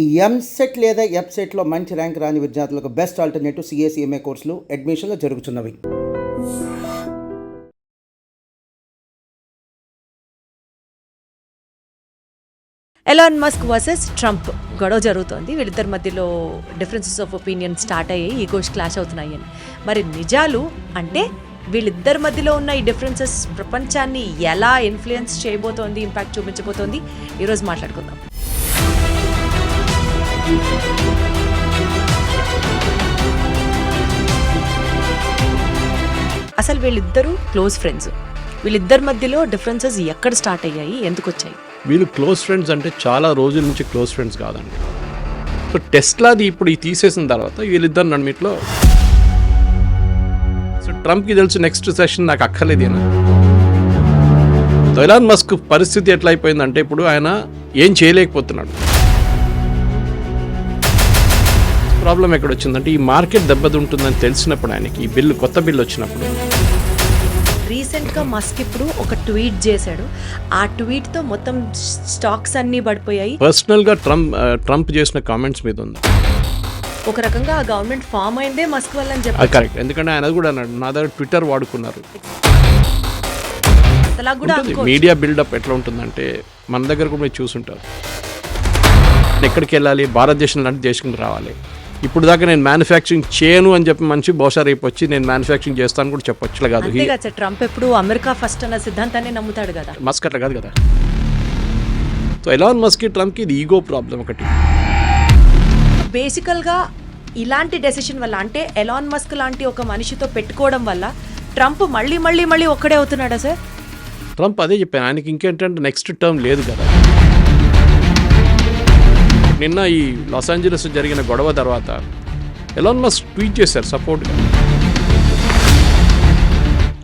ఈ ఎంసెట్ లేదా ఎఫ్సెట్లో మంచి ర్యాంక్ రాని విద్యార్థులకు బెస్ట్ ఆల్టర్నేటివ్ సిఎస్ఈఎంఏ కోర్సులు అడ్మిషన్లు జరుగుతున్నవి. ఎలాన్ మస్క్ వర్సెస్ ట్రంప్ గొడవ జరుగుతోంది. వీళ్ళిద్దరి మధ్యలో డిఫరెన్సెస్ ఆఫ్ ఒపీనియన్ స్టార్ట్ అయ్యాయి, ఈగోస్ క్లాష్ అవుతున్నాయి అని. మరి నిజాలు అంటే వీళ్ళిద్దరి మధ్యలో ఉన్న ఈ డిఫరెన్సెస్ ప్రపంచాన్ని ఎలా ఇన్ఫ్లుయెన్స్ చేయబోతోంది, ఇంపాక్ట్ చూపించబోతోంది, ఈరోజు మాట్లాడుకుందాం. అసలు వీళ్ళిద్దరూ క్లోజ్ ఫ్రెండ్స్. వీళ్ళిద్దరి మధ్యలో డిఫరెన్సెస్ ఎక్కడ స్టార్ట్ అయ్యాయి, ఎందుకు వచ్చాయి? వీళ్ళు క్లోజ్ ఫ్రెండ్స్ అంటే చాలా రోజుల నుంచి క్లోజ్ ఫ్రెండ్స్ కాదండి. సో టెస్లాది ఇప్పుడు ఈ తీసేసిన తర్వాత వీళ్ళిద్దరు నడిమిట్లో సో ట్రంప్కి తెలుసు నెక్స్ట్ సెషన్ నాకు అక్కర్లేదేనా. ఎలాన్ మస్క్ పరిస్థితి ఎట్లా అయిపోయిందంటే ఇప్పుడు ఆయన ఏం చేయలేకపోతున్నాడు. ప్రాబ్లం ఎక్కడ వచ్చిందంటే ఈ మార్కెట్ దెబ్బతింటుందని తెలిసినప్పుడు ఆయనకి ఈ బిల్లు కొత్త బిల్లు వచ్చినప్పుడు రీసెంట్గా మస్క్ ఇప్పుడు ఒక ట్వీట్ చేశాడు. ఆ ట్వీట్తో మొత్తం స్టాక్స్ అన్నీ పడిపోయాయి. పర్సనల్గా ట్రంప్ చేసిన కామెంట్స్ మీద ఉంది. ఒక రకంగా ఆ గవర్నమెంట్ ఫామ్ అయిందే మస్క్ వల్ల అని చెప్పారు. కరెక్ట్, ఎందుకంటే ఆయన కూడా అన్నాడు నా దగ్గర ట్విట్టర్ వాడుకున్నారు. అలా కూడా మీడియా బిల్డప్ ఎట్లా ఉంటుందంటే మన దగ్గర కూడా మీరు చూసుంటారు. ఎక్కడికి వెళ్ళాలి, భారతదేశం లాంటి దేశం రావాలి. ఇప్పుడు దాకా నేను మ్యానుఫ్యాక్చరింగ్ చేయను అని చెప్పి మంచి బహుశా రేపు వచ్చి నేను మ్యానుఫ్యాక్చరింగ్ చేస్తాను కూడా చెప్పొచ్చులే కాదు. ట్రంప్ ఎప్పుడు అమెరికా ఫస్ట్ అన్న సిద్ధాంతాన్ని నమ్ముతాడు కదా. మస్క్ అట్లా కాదు కదా. సో ఎలాన్ మస్క్ ట్రంప్కి ఇది ఈగో ప్రాబ్లం ఒకటి. బేసికల్గా ఇలాంటి డెసిషన్ వల్ల, అంటే ఎలాన్ మస్క్ లాంటి ఒక మనిషితో పెట్టుకోవడం వల్ల ట్రంప్ మళ్ళీ మళ్ళీ మళ్ళీ ఒక్కడే అవుతున్నాడా సార్? ట్రంప్ అదే చెప్పాను, ఆయనకి ఇంకేంటంటే నెక్స్ట్ టర్మ్ లేదు కదా. నిన్న ఈ లాస్ ఏంజలస్ జరిగిన గొడవ తర్వాత ఎలాన్ మస్క్ ట్వీట్ చేశారు సపోర్ట్గా.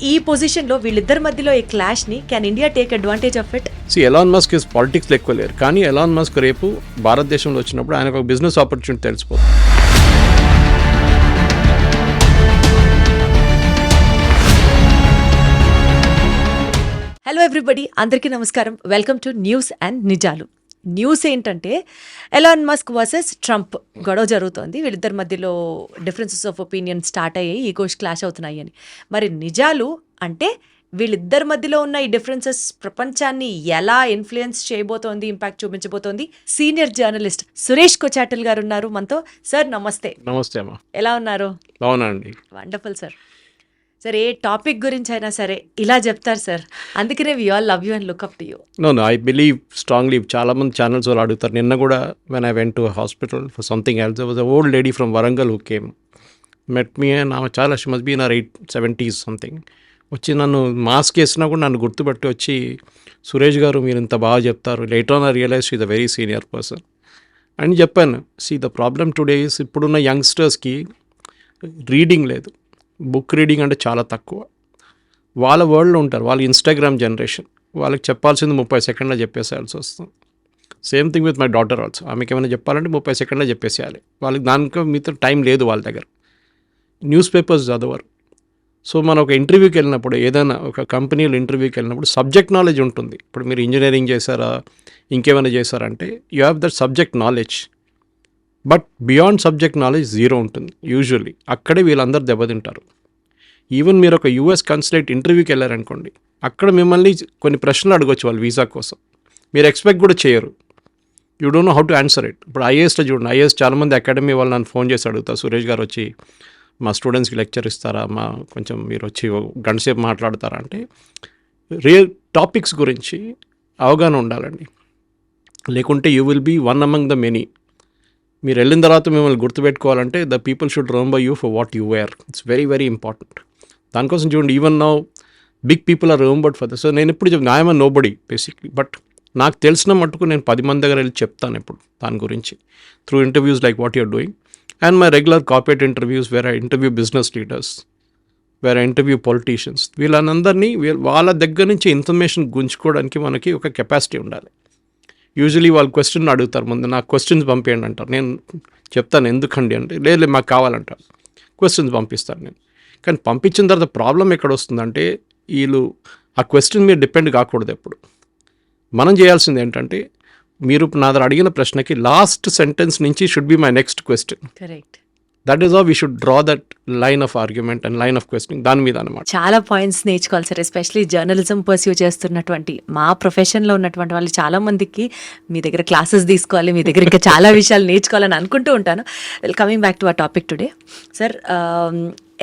ఈ పొజిషన్లో వీళ్ళిద్దరి మధ్యలో ఈ క్లాష్ని can India take advantage of it? Elon Musk is పాలిటిక్స్లో ఎక్కువ లేరు, కానీ ఎలాన్ మస్క్ రేపు భారతదేశంలో వచ్చినప్పుడు ఆయనకు ఒక బిజినెస్ ఆపర్చునిటీ తెలిసిపోతుంది. హలో ఎవ్రీబడి, అందరికీ నమస్కారం. వెల్కమ్ టు న్యూస్ అండ్ నిజాలు. న్యూస్ ఏంటంటే ఎలాన్ మస్క్ వర్సెస్ ట్రంప్ గొడవ జరుగుతోంది. వీళ్ళిద్దరి మధ్యలో డిఫరెన్సెస్ ఆఫ్ ఒపీనియన్ స్టార్ట్ అయ్యాయి, ఈగోస్ క్లాష్ అవుతున్నాయి అని. మరి నిజాలు అంటే వీళ్ళిద్దరి మధ్యలో ఉన్న ఈ డిఫరెన్సెస్ ప్రపంచాన్ని ఎలా ఇన్ఫ్లుయెన్స్ చేయబోతోంది, ఇంపాక్ట్ చూపించబోతోంది. సీనియర్ జర్నలిస్ట్ సురేష్ కొచాటల్ గారు ఉన్నారు మనతో. సార్ నమస్తే. నమస్తే అమ్మా, ఎలా ఉన్నారు? అవునండి. Wonderful sir. సార్ ఏ టాపిక్ గురించి అయినా సరే ఇలా చెప్తారు సార్, అందుకనే we all love you and look up to you. No I believe strongly. చాలామంది ఛానల్స్ వాళ్ళు అడుగుతారు. నిన్న కూడా when I went to hospital for something else, was a old lady from Warangal who came met me. ఆమె చాలా she must be in 70s something. వచ్చి నన్ను mask వేసినా కూడా నన్ను గుర్తుపట్టి వచ్చి, సురేష్ గారు మీరు ఇంత బాగా చెప్తారు. Later on I realize she the very senior person అని చెప్పాను. See the problem today is ఇప్పుడున్న యంగ్స్టర్స్కి రీడింగ్ లేదు, బుక్ రీడింగ్ అంటే చాలా తక్కువ. వాళ్ళ వరల్డ్లో ఉంటారు, వాళ్ళ ఇన్స్టాగ్రామ్ జనరేషన్. వాళ్ళకి చెప్పాల్సింది 30 సెకండ్లో చెప్పేసేయాల్సి వస్తుంది. Same thing with my daughter also. ఆమెకి ఏమైనా చెప్పాలంటే 30 సెకండ్లో చెప్పేసేయాలి. వాళ్ళకి దానికి మీతో టైం లేదు వాళ్ళ దగ్గర. న్యూస్ పేపర్స్ చదవరు. సో మనం ఒక ఇంటర్వ్యూకి వెళ్ళినప్పుడు, ఏదైనా ఒక కంపెనీలో ఇంటర్వ్యూకి వెళ్ళినప్పుడు సబ్జెక్ట్ నాలెడ్జ్ ఉంటుంది. ఇప్పుడు మీరు ఇంజనీరింగ్ చేశారా, ఇంకేమైనా చేశారంటే you have that subject knowledge. But beyond subject knowledge zero ఉంటుంది యూజువల్లీ. అక్కడే వీళ్ళందరూ దెబ్బతింటారు. ఈవెన్ మీరు ఒక యూఎస్ కన్సులేట్ ఇంటర్వ్యూకి వెళ్ళారనుకోండి, అక్కడ మిమ్మల్ని కొన్ని ప్రశ్నలు అడగొచ్చు వాళ్ళు వీసా కోసం. మీరు ఎక్స్పెక్ట్ కూడా చేయరు. You don't know how to answer it. ఇప్పుడు ఐఏఎస్లో చూడండి, ఐఏఎస్ చాలామంది అకాడమీ వాళ్ళు నన్ను ఫోన్ చేసి అడుగుతారు, సురేష్ గారు వచ్చి మా స్టూడెంట్స్కి లెక్చర్ ఇస్తారా, కొంచెం మీరు వచ్చి గంటసేపు మాట్లాడతారా అంటే, రియల్ టాపిక్స్ గురించి అవగాహన ఉండాలండి. లేకుంటే you will be one among the many. మీరు వెళ్ళిన తర్వాత మిమ్మల్ని గుర్తుపెట్టుకోవాలంటే the people should remember you for what you wear. It's very very important. దానికోసం చూడండి, even now big people are remembered for this. So నేను ఎప్పుడు చెప్తాను, I'm nobody basically, but నాకు తెలిసిన మట్టుకు నేను 10 మంది దగ్గర వెళ్ళి చెప్తాను ఎప్పుడు దాని గురించి, through interviews like what you're doing and my regular corporate interviews where I interview business leaders, where I interview politicians. వీళ్ళందరినీ వాళ్ళ దగ్గర నుంచి ఇన్ఫర్మేషన్ గుంజుకోవడానికి మనకి ఒక కెపాసిటీ ఉండాలి. యూజువలీ వాళ్ళు క్వశ్చన్ అడుగుతారు ముందు, నాకు క్వశ్చన్స్ పంపించండి అంటారు. నేను చెప్తాను ఎందుకండి అంటే, లేదు మాకు కావాలంటారు. క్వశ్చన్స్ పంపిస్తాను నేను. కానీ పంపించిన తర్వాత ప్రాబ్లం ఎక్కడ వస్తుందంటే, వీళ్ళు ఆ క్వశ్చన్ మీద డిపెండ్ కాకూడదు. ఎప్పుడు మనం చేయాల్సింది ఏంటంటే, మీరు నా దగ్గర అడిగిన ప్రశ్నకి లాస్ట్ సెంటెన్స్ నుంచి should be my next question. Correct. That is how we should draw that line of argument and line of questioning దాని మీద అనమాట. చాలా పాయింట్స్ నేర్చుకోవాలి సార్, ఎస్పెషలీ జర్నలిజం పర్స్యూ చేస్తున్నటువంటి మా ప్రొఫెషన్లో ఉన్నటువంటి వాళ్ళు చాలా మందికి మీ దగ్గర క్లాసెస్ తీసుకోవాలి, మీ దగ్గర ఇంకా చాలా విషయాలు నేర్చుకోవాలని అనుకుంటూ ఉంటాను. కమింగ్ బ్యాక్ టు ఆ topic today sir,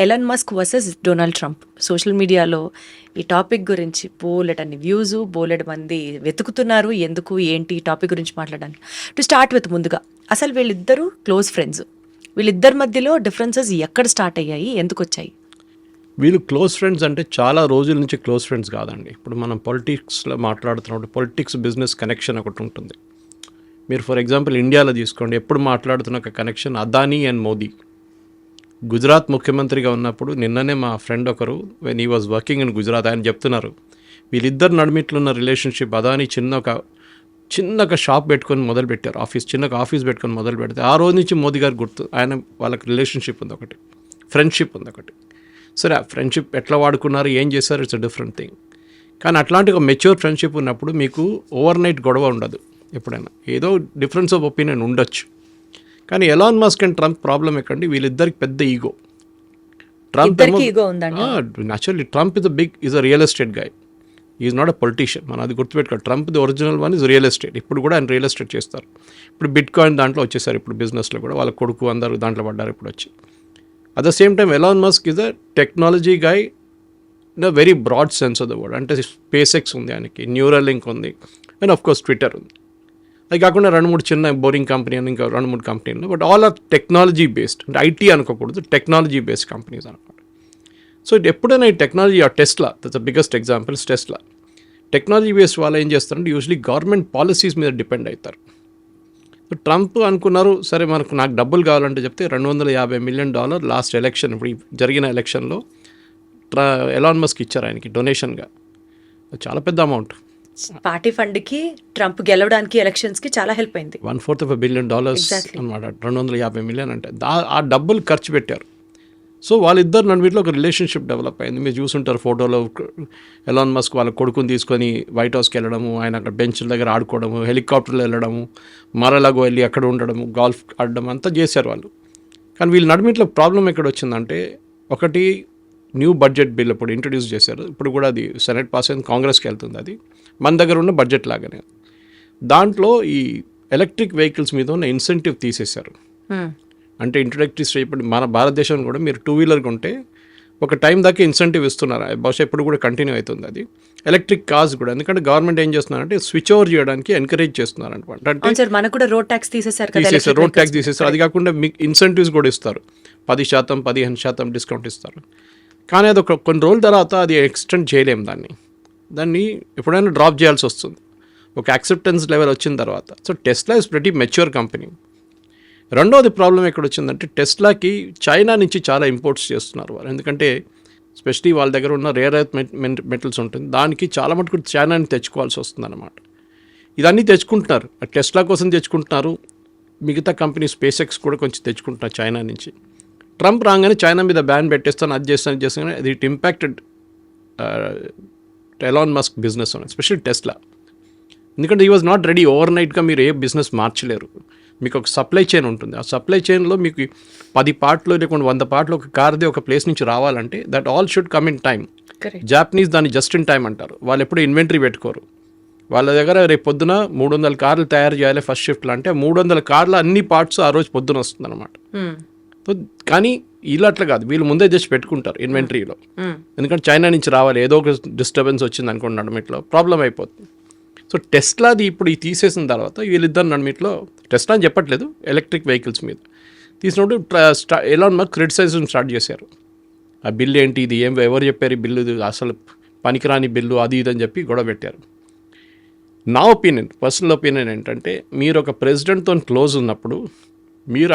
Elon Musk versus Donald Trump. Social మీడియాలో ఈ టాపిక్ గురించి బోలెడన్ని వ్యూస్, బోలెడు మంది వెతుకుతున్నారు ఎందుకు ఏంటి ఈ టాపిక్ గురించి మాట్లాడడానికి. టు స్టార్ట్ విత్, ముందుగా అసలు వీళ్ళిద్దరూ క్లోజ్ ఫ్రెండ్స్, వీళ్ళిద్దరి మధ్యలో డిఫరెన్సెస్ ఎక్కడ స్టార్ట్ అయ్యాయి, ఎందుకు వచ్చాయి? వీళ్ళు క్లోజ్ ఫ్రెండ్స్ అంటే చాలా రోజుల నుంచి క్లోజ్ ఫ్రెండ్స్ కాదండి. ఇప్పుడు మనం పొలిటిక్స్లో మాట్లాడుతున్నప్పుడు పొలిటిక్స్ బిజినెస్ కనెక్షన్ ఒకటి ఉంటుంది. మీరు ఫర్ ఎగ్జాంపుల్ ఇండియాలో తీసుకోండి, ఎప్పుడు మాట్లాడుతున్న ఒక కనెక్షన్ అదానీ అండ్ మోదీ. గుజరాత్ ముఖ్యమంత్రిగా ఉన్నప్పుడు నిన్ననే మా ఫ్రెండ్ ఒకరు when he was working in Gujarat ఆయన చెప్తున్నారు వీళ్ళిద్దరు నడిమిట్లో ఉన్న రిలేషన్షిప్. అదానీ చిన్న ఒక షాప్ పెట్టుకొని మొదలుపెట్టారు, చిన్న ఆఫీస్ పెట్టుకొని మొదలు పెడితే ఆ రోజు నుంచి మోదీ గారు గుర్తు ఆయన వాళ్ళకి రిలేషన్షిప్ ఉంది ఒకటి, ఫ్రెండ్షిప్ ఉంది ఒకటి. సరే ఆ ఫ్రెండ్షిప్ ఎట్లా వాడుకున్నారు, ఏం చేశారు, ఇట్స్ అ డిఫరెంట్ థింగ్. కానీ అట్లాంటి ఒక మెచ్యూర్ ఫ్రెండ్షిప్ ఉన్నప్పుడు మీకు ఓవర్ నైట్ గొడవ ఉండదు. ఎప్పుడైనా ఏదో డిఫరెన్స్ ఆఫ్ ఒపీనియన్ ఉండొచ్చు. కానీ Elon Musk and Trump problem ఎక్కడండి, వీళ్ళిద్దరికి పెద్ద ego. Trump naturally Trump is a real estate guy, is not a politician. మనం అది గుర్తుపెట్టుకోవాలి. Trump the original one is real estate. ఇప్పుడు కూడా ఆయన రియల్ ఎస్టేట్ చేస్తారు. ఇప్పుడు బిట్ కాయిన్ దాంట్లో వచ్చేసారు, ఇప్పుడు బిజినెస్లో కూడా వాళ్ళ కొడుకు అందరూ దాంట్లో పడ్డారు ఇప్పుడు వచ్చి. At the same time Elon Musk is a technology guy in a very broad sense of the word. అంటే స్పేస్ ఎక్స్ ఉంది ఆయనకి, న్యూరలింక్ ఉంది, అండ్ ఆఫ్ కోర్స్ ట్విట్టర్ ఉంది. అది కాకుండా 2-3 చిన్న బోరింగ్ కంపెనీ అని ఇంకా 2-3 కంపెనీలు, but all or technology based. అంటే ఐటీ అనుకోకూడదు, టెక్నాలజీ బేస్డ్ కంపెనీస్ అనమాట. సో ఎప్పుడైనా ఈ technology, Tesla that's the biggest examples. Tesla technology based వాళ్ళు ఏం చేస్తారంటే యూజువలీ గవర్నమెంట్ పాలసీస్ మీద డిపెండ్ అవుతారు. ట్రంప్ అనుకున్నారు సరే నాకు డబ్బులు కావాలంటే చెప్తే $250 మిలియన్ లాస్ట్ ఎలక్షన్, ఇప్పుడు జరిగిన ఎలక్షన్లో ఎలాన్ మస్క్ ఇచ్చారు ఆయనకి డొనేషన్గా. చాలా పెద్ద అమౌంట్. పార్టీ ఫండ్కి ట్రంప్ గెలవడానికి ఎలక్షన్స్కి చాలా హెల్ప్ అయింది. $1/4 బిలియన్ అనమాట. 250 మిలియన్ అంటే ఆ డబ్బులు ఖర్చు పెట్టారు. సో వాళ్ళిద్దరు నడుమిట్లో ఒక రిలేషన్షిప్ డెవలప్ అయింది. మీరు చూసుంటారు ఫోటోలో ఎలాన్ మస్క్ వాళ్ళ కొడుకుని తీసుకొని వైట్ హౌస్కి వెళ్ళడము, ఆయన అక్కడ బెంచ్ల దగ్గర ఆడుకోవడము, హెలికాప్టర్లో వెళ్ళడము, మరలాగో వెళ్ళి అక్కడ ఉండడము, గోల్ఫ్ ఆడడం అంతా చేశారు వాళ్ళు. కానీ వీళ్ళ నడుమిట్లో ప్రాబ్లం ఎక్కడ వచ్చిందంటే, ఒకటి న్యూ బడ్జెట్ బిల్ ఇప్పుడు ఇంట్రడ్యూస్ చేశారు. ఇప్పుడు కూడా అది సెనెట్ పాస్ అయింది, కాంగ్రెస్కి వెళ్తుంది. అది మన దగ్గర ఉన్న బడ్జెట్ లాగానే. దాంట్లో ఈ ఎలక్ట్రిక్ వెహికల్స్ మీద ఉన్న ఇన్సెంటివ్ తీసేశారు. అంటే ఇంట్రడక్టరీ ఇప్పుడు మన భారతదేశంలో కూడా మీరు 2-వీలర్ కొంటే ఒక టైం దాకా ఇన్సెంటివ్ ఇస్తున్నారు. బహుశా ఇప్పుడు కూడా కంటిన్యూ అవుతుంది అది. ఎలక్ట్రిక్ కార్స్ కూడా, ఎందుకంటే గవర్నమెంట్ ఏం చేస్తున్నారంటే స్విచ్ ఓవర్ చేయడానికి ఎంకరేజ్ చేస్తున్నారు అనమాట. అంటే మనకు కూడా రోడ్ ట్యాక్స్ తీసేశారు, రోడ్ ట్యాక్స్ తీసేస్తారు. అది కాకుండా మీకు ఇన్సెంటివ్స్ కూడా ఇస్తారు, 10%, 15% డిస్కౌంట్ ఇస్తారు. కానీ అది కొన్ని రోజుల తర్వాత అది ఎక్స్టెండ్ చేయలేము, దాన్ని ఎప్పుడైనా డ్రాప్ చేయాల్సి వస్తుంది ఒక యాక్సెప్టెన్స్ లెవెల్ వచ్చిన తర్వాత. So Tesla is pretty mature company. రెండవది ప్రాబ్లం ఎక్కడ వచ్చిందంటే, టెస్లాకి చైనా నుంచి చాలా ఇంపోర్ట్స్ చేస్తున్నారు వాళ్ళు. ఎందుకంటే స్పెషలీ వాళ్ళ దగ్గర ఉన్న రేర్ ఎర్త్ మెటల్స్ ఉంటుంది, దానికి చాలా మటుకు చైనాని తెచ్చుకోవాల్సి వస్తుంది అన్నమాట. ఇదన్నీ తెచ్చుకుంటున్నారు, టెస్లా కోసం తెచ్చుకుంటున్నారు. మిగతా కంపెనీ స్పేస్ ఎక్స్ కూడా కొంచెం తెచ్చుకుంటున్నారు చైనా నుంచి. ట్రంప్ రాగానే చైనా మీద బ్యాన్ పెట్టేస్తాను, అది చేస్తాను, అది it impacted Elon Musk business అని, ఎస్పెషల్లీ టెస్లా. ఎందుకంటే ఈ వాజ్ నాట్ రెడీ. ఓవర్ నైట్గా మీరు ఏ బిజినెస్ మార్చలేరు. మీకు ఒక సప్లై చైన్ ఉంటుంది. ఆ సప్లై చైన్లో మీకు 10 పార్ట్లు లేకుండా 100 పార్ట్లు ఒక కార్ది ఒక ప్లేస్ నుంచి రావాలంటే that all should come in time. Japanese దాన్ని జస్ట్ ఇన్ టైమ్ అంటారు. వాళ్ళు ఎప్పుడు ఇన్వెంటరీ పెట్టుకోరు. వాళ్ళ దగ్గర రేపు పొద్దున 300 కార్లు తయారు చేయాలి ఫస్ట్ షిఫ్ట్లో అంటే 300 కార్ల అన్ని పార్ట్స్ ఆ రోజు పొద్దున వస్తుంది అనమాట. సో కానీ వీళ్ళు అట్లా కాదు, వీళ్ళు ముందే జస్ట్ పెట్టుకుంటారు ఇన్వెంటరీలో. ఎందుకంటే చైనా నుంచి రావాలి, ఏదో ఒక డిస్టర్బెన్స్ వచ్చింది అనుకోండి నడుమిట్లో, ప్రాబ్లం అయిపోతుంది. సో టెస్లాది ఇప్పుడు ఈ తీసేసిన తర్వాత వీళ్ళిద్దరు నడుమిట్లో, టెస్లా అని చెప్పట్లేదు, ఎలక్ట్రిక్ వెహికల్స్ మీద తీసినప్పుడు ఎలాన్ మస్క్ క్రిటిసైజం స్టార్ట్ చేశారు. ఆ బిల్లు ఏంటి, ఇది ఎవరు చెప్పారు ఈ బిల్లు, అసలు పనికిరాని బిల్లు, అది ఇది అని చెప్పి గొడవ పెట్టారు. నా ఒపీనియన్, పర్సనల్ ఒపీనియన్ ఏంటంటే, మీరు ఒక ప్రెసిడెంట్తో క్లోజ్ ఉన్నప్పుడు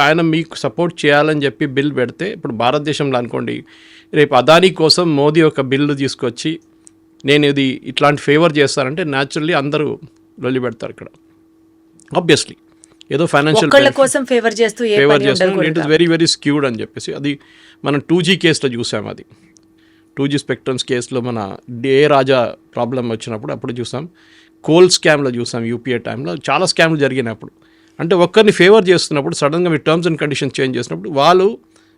ఆయన మీకు సపోర్ట్ చేయాలని చెప్పి బిల్ పెడితే, ఇప్పుడు భారతదేశంలో అనుకోండి, రేపు అదానీ కోసం మోదీ ఒక బిల్లు తీసుకొచ్చి నేను ఇది ఇట్లాంటి ఫేవర్ చేస్తానంటే న్యాచురల్లీ అందరూ లొల్లి పెడతారు ఇక్కడ. ఆబ్వియస్లీ ఏదో ఫైనాన్షియల్ కోసం ఫేవర్ చేస్తూ it is very very skewed అని చెప్పేసి, అది మనం 2G కేసులో చూసాం. అది 2G స్పెక్ట్రమ్స్ కేసులో మన రాజా ప్రాబ్లం వచ్చినప్పుడు అప్పుడు చూసాం. కోల్ స్కామ్లో చూసాం యూపీఏ టైంలో చాలా స్కామ్లు జరిగినప్పుడు. అంటే ఒక్కరిని ఫేవర్ చేస్తున్నప్పుడు సడన్గా మీ టర్మ్స్ అండ్ కండిషన్స్ చేంజ్ చేసినప్పుడు వాళ్ళు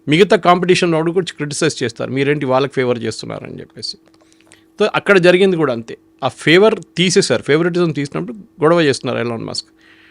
మిగతా కాంపిటీషన్ వాడు కూడా క్రిటిసైజ్ చేస్తారు, మీరేంటి వాళ్ళకి ఫేవర్ చేస్తున్నారని చెప్పేసి. సో అక్కడ జరిగింది కూడా అంతే, ఆ ఫేవర్ తీసేశారు, ఫేవరెటిజం తీసినప్పుడు గొడవ చేస్తున్నారు ఎలాన్ మస్క్.